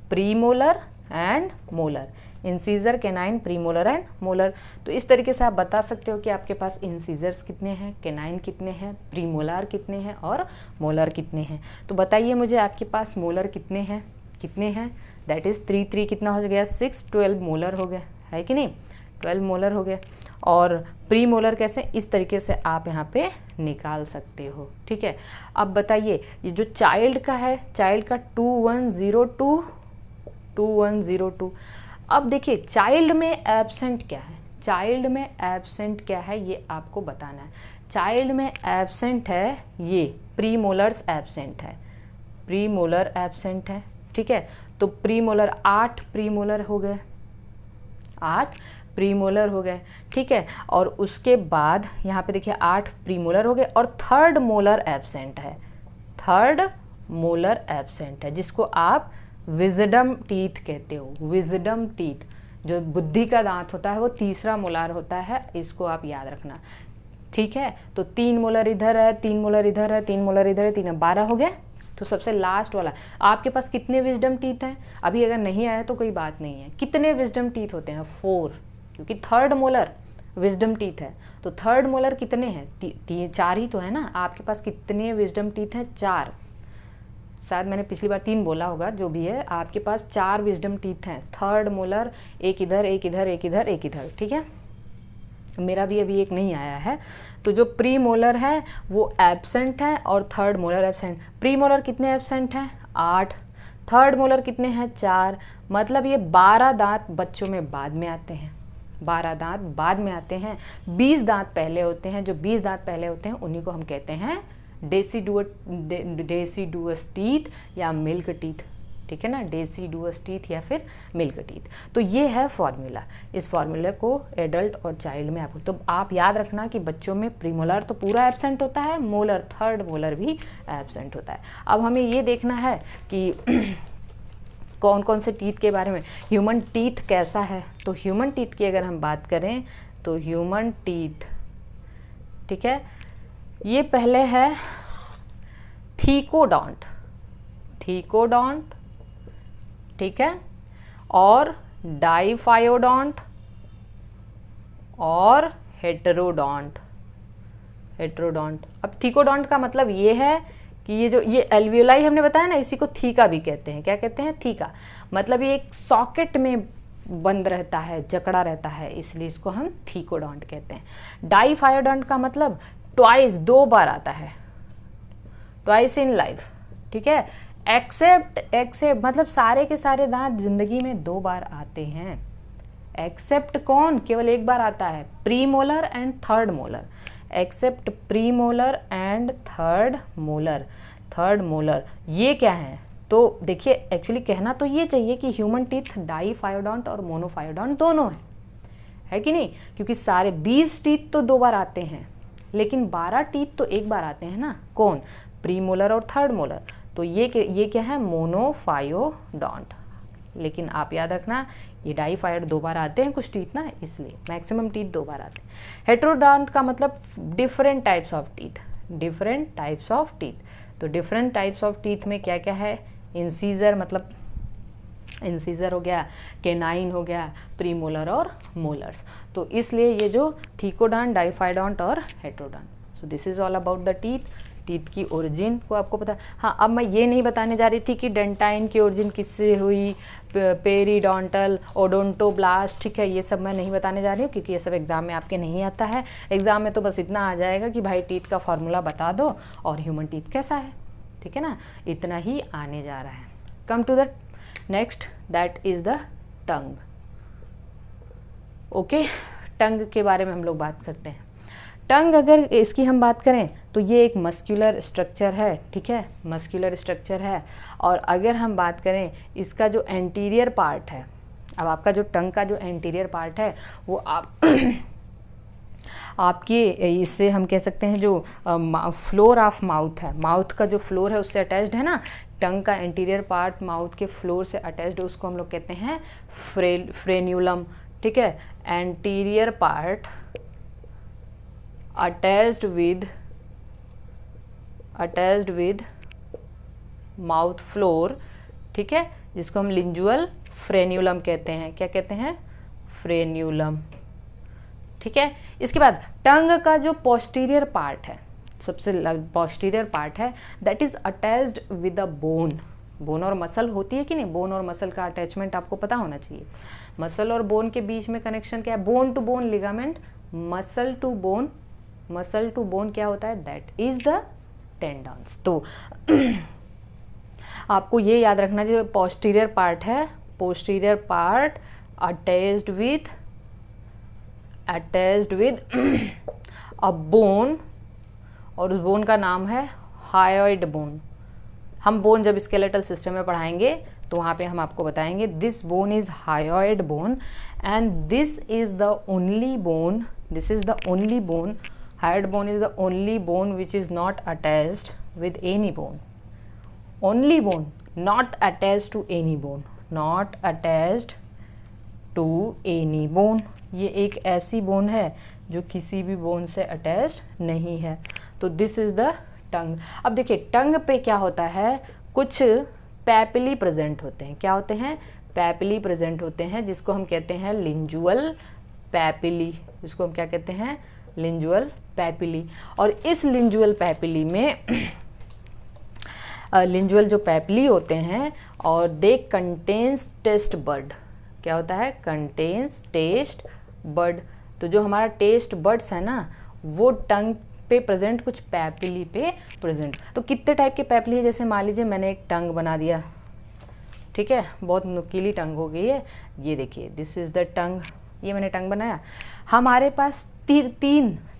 premolar and molar. Incisor, canine, premolar and molar. तो इस तरीके से आप बता सकते हो कि आपके पास इंसीजर्स कितने हैं, केनाइन कितने हैं, प्रीमोलर कितने हैं और मोलर कितने हैं। तो बताइए मुझे, आपके पास मोलर कितने हैं? दैट इज़ 3 3 कितना हो गया? 6, 12 मोलर हो गया, है कि नहीं? 12 मोलर हो गया। और प्री मोलर कैसे? इस तरीके से आप यहाँ पे निकाल सकते हो, ठीक है। अब बताइए, ये जो चाइल्ड का है, चाइल्ड का 2102 2102। अब देखिए चाइल्ड में एब्सेंट क्या है, चाइल्ड में एब्सेंट क्या है ये आपको बताना है। चाइल्ड में एब्सेंट है ये प्रीमोलर्स एब्सेंट है, प्रीमोलर एब्सेंट है, ठीक है। तो प्रीमोलर 8 प्रीमोलर हो गए, 8 प्रीमोलर हो गए, ठीक है। और उसके बाद यहाँ पे देखिए 8 प्रीमोलर हो गए और थर्ड मोलर एब्सेंट है, थर्ड मोलर एब्सेंट है, जिसको आप विजडम टीथ कहते हो, विजडम टीथ। जो बुद्धि का दांत होता है वो तीसरा मोलार होता है, इसको आप याद रखना, ठीक है। तो 3 मोलर इधर है, 3 मोलर इधर है, 3 मोलर इधर है, 3 12 हो गया। तो सबसे लास्ट वाला, आपके पास कितने विजडम टीथ हैं? अभी अगर नहीं आया तो कोई बात नहीं है। कितने विजडम टीथ होते हैं? 4, क्योंकि थर्ड मोलर विजडम टीथ है। तो थर्ड मोलर कितने हैं? 4 ही तो है ना। आपके पास कितने विजडम टीथ हैं? 4। शायद मैंने पिछली बार 3 बोला होगा, जो भी है, आपके पास 4 विजडम टीथ हैं। थर्ड मोलर, एक इधर, एक इधर, एक इधर, एक इधर, ठीक है। मेरा भी अभी एक नहीं आया है। तो जो प्री मोलर है वो एब्सेंट है और third molar absent. Pre molar कितने एब्सेंट हैं? 8। थर्ड मोलर कितने हैं? 4। मतलब ये 12 दांत बच्चों में बाद में आते हैं, 12 दांत बाद में आते हैं। 20 दांत पहले होते हैं। जो 20 दांत पहले होते हैं उन्हीं को हम कहते हैं डेसिडुअस टीथ या मिल्क टीथ, ठीक है ना। डेसिडुअस टीथ या फिर मिल्क टीथ। तो ये है फॉर्मूला। इस फॉर्मूले को एडल्ट और चाइल्ड में आप, तो आप याद रखना कि बच्चों में प्रीमोलर तो पूरा एब्सेंट होता है, मोलर थर्ड मोलर भी एब्सेंट होता है। अब हमें ये देखना है कि कौन कौन से टीथ के बारे में। ह्यूमन टीथ कैसा है? तो ह्यूमन टीथ की अगर हम बात करें तो ह्यूमन टीथ, ठीक है, ये पहले है थीकोडॉन्ट, थीकोडॉन्ट, ठीक है, और डाइफायोडॉन्ट और हेटेरोडॉन्ट, हेटेरोडॉन्ट। अब थीकोडॉन्ट का मतलब ये है कि ये जो ये एल्वियोलाई हमने बताया ना, इसी को थीका भी कहते हैं। क्या कहते हैं? थीका। मतलब ये एक सॉकेट में बंद रहता है, जकड़ा रहता है, इसलिए इसको हम थीकोडॉन्ट कहते हैं। डाइफायोडॉन्ट का मतलब ट्वाइस, 2 बार आता है, ट्वाइस इन लाइफ, ठीक है। एक्सेप्ट मतलब सारे के सारे दांत जिंदगी में 2 बार आते हैं। एक्सेप्ट कौन? केवल 1 बार आता है, premolar and third molar. Except premolar and third molar. Third molar ये क्या है? तो देखिए, एक्चुअली कहना तो ये चाहिए कि ह्यूमन टीथ डाइफायोडॉन्ट और मोनोफायोडॉन्ट दोनों है कि नहीं? क्योंकि सारे 20 टीथ तो 2 बार आते हैं, लेकिन 12 टीथ तो 1 बार आते हैं ना। कौन? प्री मोलर और थर्ड मोलर। तो ये क्या है? मोनोफायोडॉन्ट। लेकिन आप याद रखना, ये डाइफायोड 2 बार आते हैं कुछ टीथ ना, इसलिए मैक्सिमम टीथ 2 बार आते हैं। हेटेरोडॉन्ट का मतलब different types of teeth, different types of teeth. तो डिफरेंट टाइप्स ऑफ टीथ में क्या क्या है? इंसीजर, मतलब इंसीजर हो गया, केनाइन हो गया, प्रीमोलर और मोलर्स। तो इसलिए ये जो थीकोडॉन्ट, डाइफायोडॉन्ट और heterodont. So this is all about the teeth. Teeth की ओरिजिन को आपको पता। हाँ, अब मैं ये नहीं बताने जा रही थी कि डेंटाइन की ओरिजिन किससे हुई, पेरीडोंटल, ओडोंटोब्लास्ट, ठीक है, ये सब मैं नहीं बताने जा रही हूँ, क्योंकि ये सब एग्जाम में आपके नहीं आता है। एग्जाम में तो बस इतना आ जाएगा कि भाई टीथ का फॉर्मूला बता दो और ह्यूमन टीथ कैसा है, ठीक है ना। इतना ही आने जा रहा है। Come to the next, that is the tongue. Okay, tongue के बारे में हम लोग बात करते हैं। टंग अगर इसकी हम बात करें तो ये एक मस्कुलर स्ट्रक्चर है, ठीक है, मस्कुलर स्ट्रक्चर है। और अगर हम बात करें इसका जो एंटीरियर पार्ट है, अब आपका जो टंग का जो एंटीरियर पार्ट है वो आप आपके इससे हम कह सकते हैं जो फ्लोर ऑफ माउथ है, माउथ का जो फ्लोर है उससे अटैच्ड है ना। टंग का एंटीरियर पार्ट माउथ के फ्लोर से अटैच्ड है, उसको हम लोग कहते हैं फ्रेन्यूलम, ठीक है। Anterior part attached with mouth floor, ठीक है, जिसको हम लिंजुअल फ्रेन्यूलम कहते हैं। क्या कहते हैं? फ्रेन्यूलम, ठीक है। इसके बाद टंग का जो पोस्टीरियर पार्ट है, सबसे पोस्टीरियर पार्ट है, that is attached with a bone. Bone और मसल होती है कि नहीं? बोन और मसल का अटैचमेंट आपको पता होना चाहिए। मसल और बोन के बीच में कनेक्शन क्या है? Bone to bone ligament. Muscle to bone, muscle to bone क्या होता है? That is the tendons. तो आपको ये याद रखना चाहिए, पोस्टीरियर पार्ट है, posterior part attached with a bone, और उस बोन का नाम है हायोइड बोन। हम बोन जब स्केलेटल सिस्टम में पढ़ाएंगे तो वहाँ पे हम आपको बताएंगे this bone is hyoid bone and this is the only bone, this is the only bone, hyoid bone is the only bone which is not attached with any bone. Only bone, not attached to any bone, not attached to any bone. ये एक ऐसी bone है जो किसी भी bone से attached नहीं है, तो दिस इज द टंग। अब देखिए टंग पे क्या होता है, कुछ पैपिली प्रेजेंट होते हैं। क्या होते हैं? पैपिली प्रेजेंट होते हैं, जिसको हम कहते हैं लिंजुअल पैपिली। जिसको हम क्या कहते हैं? लिंजुअल पैपिली। और इस लिंजुअल पैपिली में लिंजुअल जो पैपिली होते हैं और दे कंटेन्स टेस्ट बड। क्या होता है? Contains taste bud. तो जो हमारा टेस्ट बड्स है ना, वो टंग पे प्रेजेंट कुछ पैपिली पे प्रेजेंट। तो कितने टाइप के पैपिली है? जैसे मान लीजिए मैंने एक टंग बना दिया, ठीक है, बहुत नुकीली टंग हो गई है। ये देखिए दिस इज़ द टंग, ये मैंने टंग बनाया। हमारे पास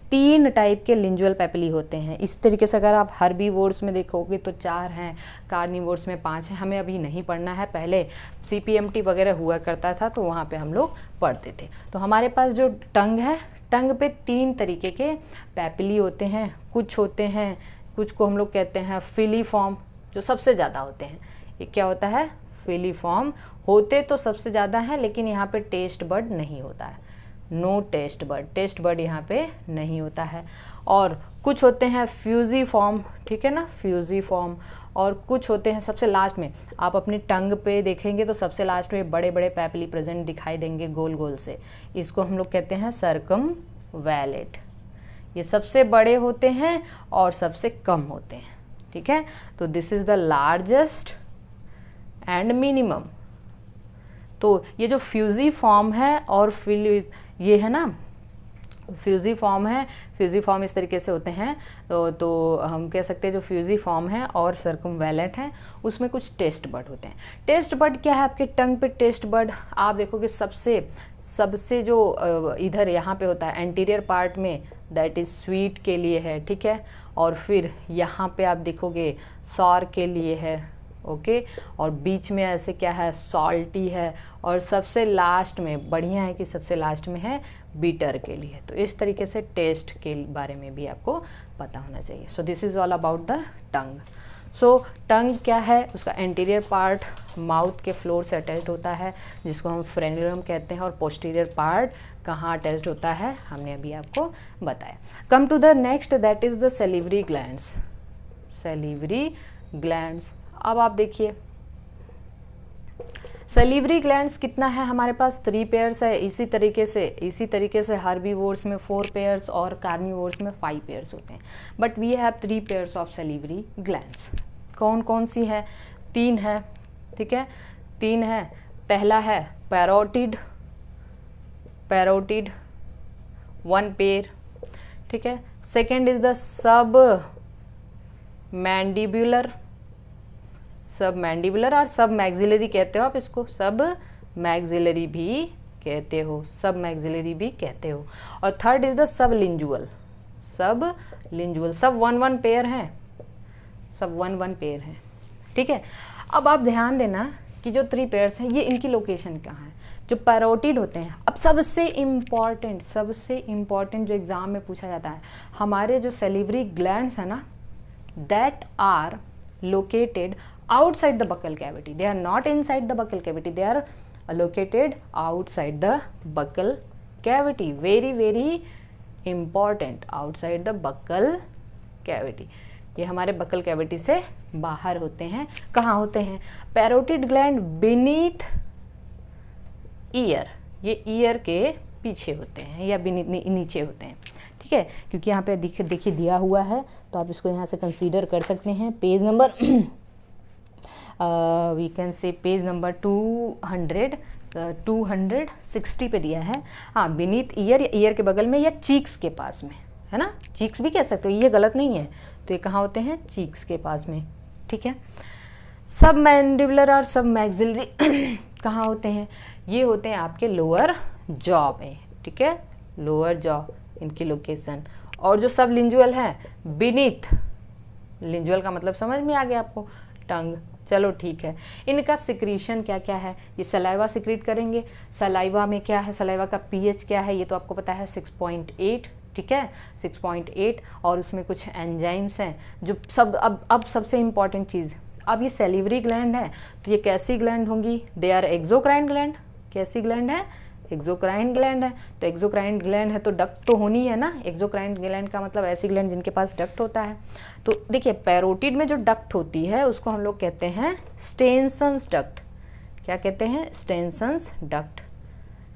तीन टाइप के लिंजुअल पैपिली होते हैं। इस तरीके से अगर आप हर्बीवोर्स में देखोगे तो 4 हैं, कार्निवोर्स में 5 हैं। हमें अभी नहीं पढ़ना है, पहले CPMT वगैरह हुआ करता था तो वहाँ पे हम लोग पढ़ते थे। तो हमारे पास जो टंग है, टंग पे 3 तरीके के पैपिली होते हैं। कुछ होते हैं, कुछ को हम लोग कहते हैं फिलीफॉर्म, जो सबसे ज़्यादा होते हैं। ये क्या होता है? फिलीफॉर्म। होते तो सबसे ज़्यादा हैं, लेकिन यहाँ पे टेस्ट बड नहीं होता है, no taste bud, taste bud यहाँ पे नहीं होता है। और कुछ होते हैं फ्यूजीफॉर्म, ठीक है ना, फ्यूजीफॉर्म। और कुछ होते हैं सबसे लास्ट में, आप अपनी टंग पे देखेंगे तो सबसे लास्ट में बड़े बड़े पैपिली प्रेजेंट दिखाई देंगे गोल गोल से। इसको हम लोग कहते हैं सर्कमवैलेट। ये सबसे बड़े होते हैं और सबसे कम होते हैं, ठीक है। तो this is the largest and minimum. तो ये जो फ्यूजीफॉर्म है और ये है ना, फ्यूजीफॉर्म है, फ्यूजीफॉर्म इस तरीके से होते हैं। तो हम कह सकते हैं जो फ्यूजीफॉर्म है और सर्कमवैलेंट है, उसमें कुछ टेस्ट बड होते हैं। टेस्ट बड क्या है? आपके टंग पे टेस्ट बड आप देखोगे सबसे जो इधर यहाँ पे होता है एंटीरियर पार्ट में, दैट इज़ स्वीट के लिए है, ठीक है। और फिर यहाँ पे आप देखोगे सॉर के लिए है, ओके। और बीच में ऐसे क्या है? सॉल्टी है। और सबसे लास्ट में, बढ़िया है कि सबसे लास्ट में है बीटर के लिए। तो इस तरीके से टेस्ट के बारे में भी आपको पता होना चाहिए। So this is all about the tongue. So tongue क्या है? उसका एंटीरियर पार्ट माउथ के फ्लोर से अटैच्ड होता है, जिसको हम फ्रेन्यूलम कहते हैं। और पोस्टीरियर पार्ट कहाँ अटैच्ड होता है, हमने अभी आपको बताया। Come to the next, that is the salivary glands. Salivary glands, अब आप देखिए सैलिवरी ग्लैंड्स कितना है हमारे पास? 3 पेयर्स है। इसी तरीके से हर्बीवोर्स में 4 पेयर्स और कार्निवोर्स में 5 पेयर्स होते हैं। But we have 3 pairs of salivary glands. कौन कौन सी है? 3 है, ठीक है, 3 है। पहला है पैरोटिड, 1 पेयर, ठीक है। Second is the sub mandibular और सब मैक्सिलरी कहते हो आप इसको, सब मैक्सिलरी भी कहते हो, और थर्ड इज द सब लिंजुअल, सब 1 पेयर हैं, सब 1 पेयर हैं, ठीक है। अब आप ध्यान देना कि जो 3 पेयर्स हैं ये इनकी लोकेशन कहाँ है। जो पैरोटिड होते हैं, अब सबसे इम्पॉर्टेंट जो एग्जाम में पूछा जाता है, हमारे जो सैलिवरी ग्लैंड्स है ना, that are located outside the buccal cavity. They are not inside the buccal cavity. They are located outside the buccal cavity. Very very important. Outside the buccal cavity. ये हमारे बकल कैविटी से बाहर होते हैं। कहाँ होते हैं? पैरोटिड ग्लैंड beneath ईयर, ये ईयर के पीछे होते हैं या नीचे होते हैं, ठीक है। क्योंकि यहाँ पे देखिए दिया हुआ है, तो आप इसको यहाँ से कंसीडर कर सकते हैं। Page number we can say page number 260 पे दिया है। हाँ, बीनीथ ईयर, ईयर के बगल में या चीक्स के पास में, है ना, चीक्स भी कह सकते हो, ये गलत नहीं है। तो ये कहाँ होते हैं? चीक्स के पास में, ठीक है। सब मैंडिबुलर और सब मैक्सिलरी कहाँ होते हैं? ये होते हैं आपके लोअर जॉ में, ठीक है, लोअर जॉ इनकी लोकेशन। और जो सब लिंजुअल है बीनीथ, लिंजुअल का मतलब समझ में आ गया आपको, टंग। चलो ठीक है। इनका सिक्रीशन क्या क्या है? ये सलाइवा सिक्रीट करेंगे। सलाइवा में क्या है? सलाइवा का पीएच क्या है? ये तो आपको पता है 6.8, ठीक है, 6.8। और उसमें कुछ एंजाइम्स हैं जो सब अब सबसे इम्पॉर्टेंट चीज़, अब ये सैलिवरी ग्लैंड है तो ये कैसी ग्लैंड होंगी? They are exocrine gland. कैसी ग्लैंड है? एक्सोक्राइन ग्लैंड है, तो एक्सोक्राइन ग्लैंड है तो डक्ट तो होनी है ना। एक्सोक्राइन ग्लैंड का मतलब ऐसी ग्लैंड जिनके पास डक्ट होता है। तो देखिए पैरोटिड में जो डक्ट होती है उसको हम लोग कहते हैं स्टेनसन्स डक्ट। क्या कहते हैं? स्टेनसन्स डक्ट।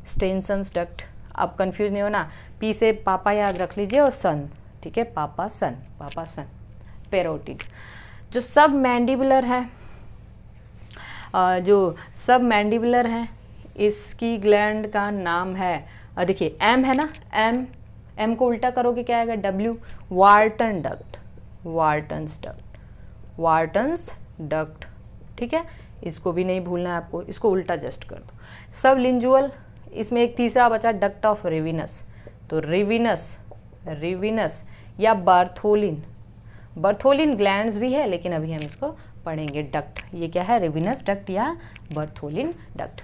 स्टेनसन्स डक्ट। अब कंफ्यूज नहीं होना, पी से पापा याद रख लीजिए और सन, ठीक है, पापा सन, पापा सन। पैरोटिड जो सब मैंडिबुलर है, जो सब मैंडिबुलर है, इसकी ग्लैंड का नाम है, देखिए एम है ना, एम, एम को उल्टा करोगे क्या आएगा? W, Wharton duct, Wharton's duct, Wharton's duct, ठीक है, इसको भी नहीं भूलना है आपको, इसको उल्टा जस्ट कर दो। सब लिंजुअल, इसमें एक तीसरा बचा डक्ट ऑफ रेविनस, तो रेविनस, रेविनस या बार्थोलिन, बार्थोलिन ग्लैंड्स भी है लेकिन अभी हम इसको पढ़ेंगे डक्ट। ये क्या है? रेविनस डक्ट या बार्थोलिन डक्ट।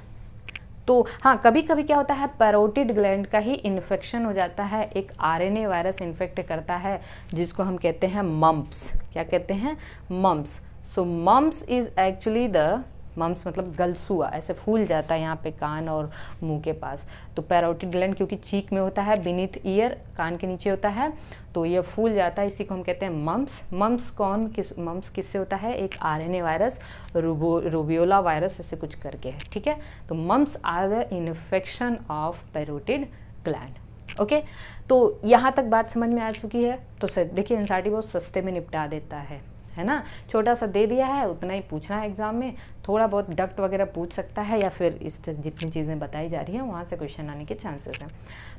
तो हाँ, कभी कभी क्या होता है, पैरोटिड ग्लैंड का ही इन्फेक्शन हो जाता है, एक आरएनए वायरस इन्फेक्ट करता है जिसको हम कहते हैं मम्प्स। क्या कहते हैं? Mumps. So mumps is actually the, mumps मतलब गलसुआ, ऐसे फूल जाता है यहाँ पे कान और मुंह के पास। तो पैरोटिड ग्लैंड क्योंकि चीक में होता है, बीनीथ ईयर, कान के नीचे होता है, तो ये फूल जाता है, इसी को हम कहते हैं मम्प्स। मम्प्स कौन, किस, मम्प्स किससे होता है? एक आरएनए वायरस, रूबियोला वायरस ऐसे कुछ करके है, ठीक है। तो mumps are the infection of parotid gland. Okay, तो यहाँ तक बात समझ में आ चुकी है। तो देखिए एनसीईआरटी बहुत सस्ते में निपटा देता है ना, छोटा सा दे दिया है, उतना ही पूछना है एग्जाम में, थोड़ा बहुत डक्ट वगैरह पूछ सकता है या फिर इस जितनी चीज़ें बताई जा रही हैं वहाँ से क्वेश्चन आने के चांसेस हैं।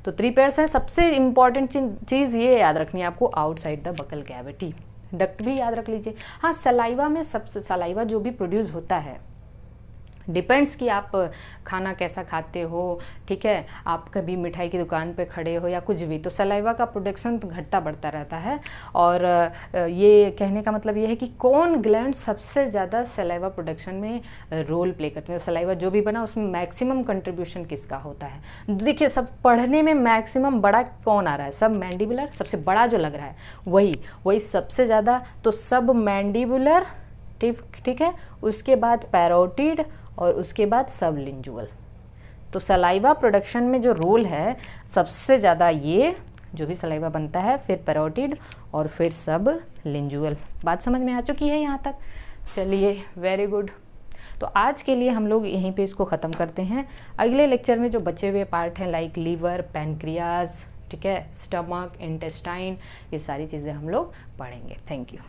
तो 3 पेयर्स हैं। सबसे इम्पॉर्टेंट चीज़ ये याद रखनी है आपको, outside the buccal cavity, duct भी याद रख लीजिए। हाँ, सलाइवा में सबसे, सलाइवा जो भी प्रोड्यूस होता है, डिपेंड्स कि आप खाना कैसा खाते हो, ठीक है, आप कभी मिठाई की दुकान पे खड़े हो या कुछ भी, तो सलाइवा का प्रोडक्शन तो घटता बढ़ता रहता है। और ये कहने का मतलब ये है कि कौन ग्लैंड सबसे ज़्यादा सलाइवा प्रोडक्शन में रोल प्ले करते हैं। सलाइवा जो भी बना उसमें मैक्सिमम कंट्रीब्यूशन किसका होता है? देखिए सब पढ़ने में मैक्सिमम बड़ा कौन आ रहा है? सब मैंडिबुलर, सबसे बड़ा जो लग रहा है वही सबसे ज़्यादा, तो सब मैंडिबुलर, ठीक है, उसके बाद पैरोटिड और उसके बाद सब लिंजुअल। तो सलाइवा प्रोडक्शन में जो रोल है सबसे ज़्यादा ये जो भी सलाइवा बनता है, फिर पैरोटिड और फिर सब लिंजुअल। बात समझ में आ चुकी है यहाँ तक? चलिए, वेरी गुड। तो आज के लिए हम लोग यहीं पे इसको ख़त्म करते हैं। अगले लेक्चर में जो बचे हुए पार्ट हैं लाइक लीवर, पैनक्रियाज, ठीक है, स्टमक, इंटेस्टाइन, ये सारी चीज़ें हम लोग पढ़ेंगे। Thank you.